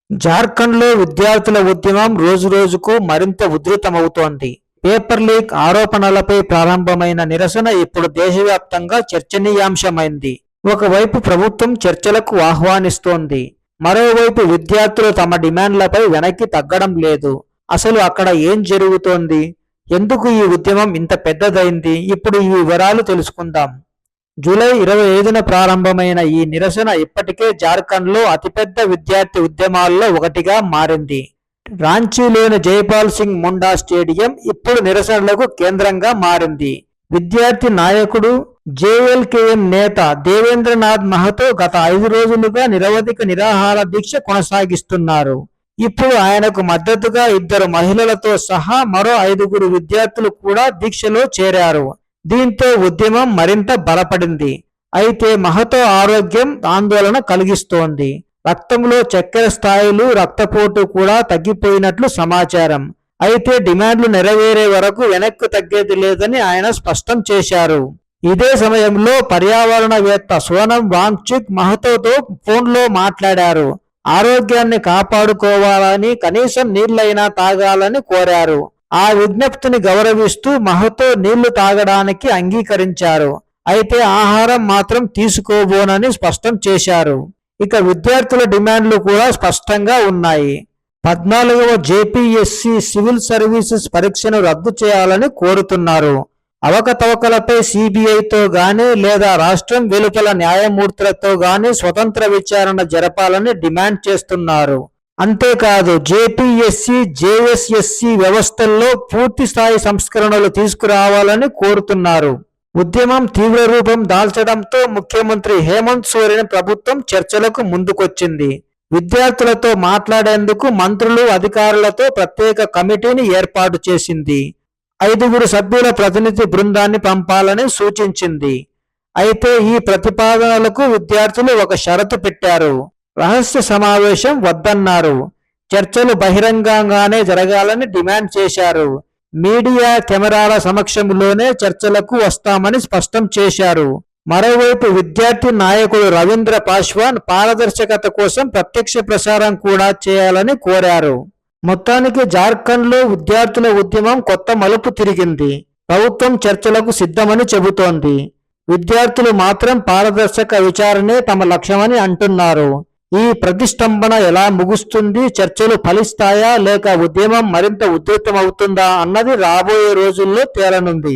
జార్ఖండ్లో విద్యార్థుల ఉద్యమం రోజురోజుకు మరింత ఉధృతమవుతోంది. పేపర్ లీక్ ఆరోపణలపై ప్రారంభమైన నిరసన ఇప్పుడు దేశవ్యాప్తంగా చర్చనీయాంశమైంది. ఒకవైపు ప్రభుత్వం చర్చలకు ఆహ్వానిస్తోంది, మరోవైపు విద్యార్థులు తమ డిమాండ్లపై వెనక్కి తగ్గడం లేదు. అసలు అక్కడ ఏం జరుగుతోంది? ఎందుకు ఈ ఉద్యమం ఇంత పెద్దదైంది? ఇప్పుడు ఈ వివరాలు తెలుసుకుందాం. జూలై 25న ప్రారంభమైన ఈ నిరసన ఇప్పటికే జార్ఖండ్లో అతిపెద్ద విద్యార్థి ఉద్యమాల్లో ఒకటిగా మారింది. రాంచీలోని జైపాల్ సింగ్ ముండా స్టేడియం ఇప్పుడు నిరసనలకు కేంద్రంగా మారింది. విద్యార్థి నాయకుడు జేఎల్కేఎం నేత దేవేంద్రనాథ్ మహతో గత 5 రోజులుగా నిరవధిక నిరాహార దీక్ష కొనసాగిస్తున్నారు. ఇప్పుడు ఆయనకు మద్దతుగా 2 మహిళలతో సహా మరో 5 విద్యార్థులు కూడా దీక్షలో చేరారు. దీంతో ఉద్యమం మరింత బలపడింది. అయితే మహతో ఆరోగ్యం ఆందోళన కలిగిస్తోంది. రక్తంలో చక్కెర స్థాయిలు, రక్తపోటు కూడా తగ్గిపోయినట్లు సమాచారం. అయితే డిమాండ్లు నెరవేరే వరకు వెనక్కు తగ్గేది లేదని ఆయన స్పష్టం చేశారు. ఇదే సమయంలో పర్యావరణవేత్త సోనం వాంగ్చుక్ మహతోతో ఫోన్లో మాట్లాడారు. ఆరోగ్యాన్ని కాపాడుకోవాలని, కనీసం నీళ్లైనా తాగాలని కోరారు. ఆ విజ్ఞప్తిని గౌరవిస్తూ మహతో నీళ్లు తాగడానికి అంగీకరించారు. అయితే ఆహారం మాత్రం తీసుకోబోనని స్పష్టం చేశారు. ఇక విద్యార్థుల డిమాండ్లు కూడా స్పష్టంగా ఉన్నాయి. 14వ జేపీఎస్సీ సివిల్ సర్వీసెస్ పరీక్షను రద్దు చేయాలని కోరుతున్నారు. అవకతవకలపై సిబిఐతో గానీ లేదా రాష్ట్రం వెలుపల న్యాయమూర్తులతో గానీ స్వతంత్ర విచారణ జరపాలని డిమాండ్ చేస్తున్నారు. అంతేకాదు జేపీఎస్సీ, జేఎస్ఎస్సీ వ్యవస్థల్లో పూర్తి స్థాయి సంస్కరణలు తీసుకురావాలని కోరుతున్నారు. ఉద్యమం తీవ్ర రూపం దాల్చడంతో ముఖ్యమంత్రి హేమంత్ సోరెన్ ప్రభుత్వం చర్చలకు ముందుకొచ్చింది. విద్యార్థులతో మాట్లాడేందుకు మంత్రులు, అధికారులతో ప్రత్యేక కమిటీని ఏర్పాటు చేసింది. 5 సభ్యుల ప్రతినిధి బృందాన్ని పంపాలని సూచించింది. అయితే ఈ ప్రతిపాదనలకు విద్యార్థులు ఒక షరతు పెట్టారు. రహస్య సమావేశం వద్దన్నారు. చర్చలు బహిరంగంగానే జరగాలని డిమాండ్ చేశారు. మీడియా, కెమెరాల సమక్షంలోనే చర్చలకు వస్తామని స్పష్టం చేశారు. మరోవైపు విద్యార్థి నాయకుడు రవీంద్ర పాశ్వాన్ పారదర్శకత కోసం ప్రత్యక్ష ప్రసారం కూడా చేయాలని కోరారు. మొత్తానికి జార్ఖండ్లో విద్యార్థుల ఉద్యమం కొత్త మలుపు తిరిగింది. ప్రభుత్వం చర్చలకు సిద్ధమని చెబుతోంది. విద్యార్థులు మాత్రం పారదర్శక విచారణే తమ లక్ష్యమని అంటున్నారు. ఈ ప్రతిష్టంభన ఎలా ముగుస్తుంది? చర్చలు ఫలిస్తాయా లేక ఉద్యమం మరింత ఉధృతమవుతుందా అన్నది రాబోయే రోజుల్లో తేలనుంది.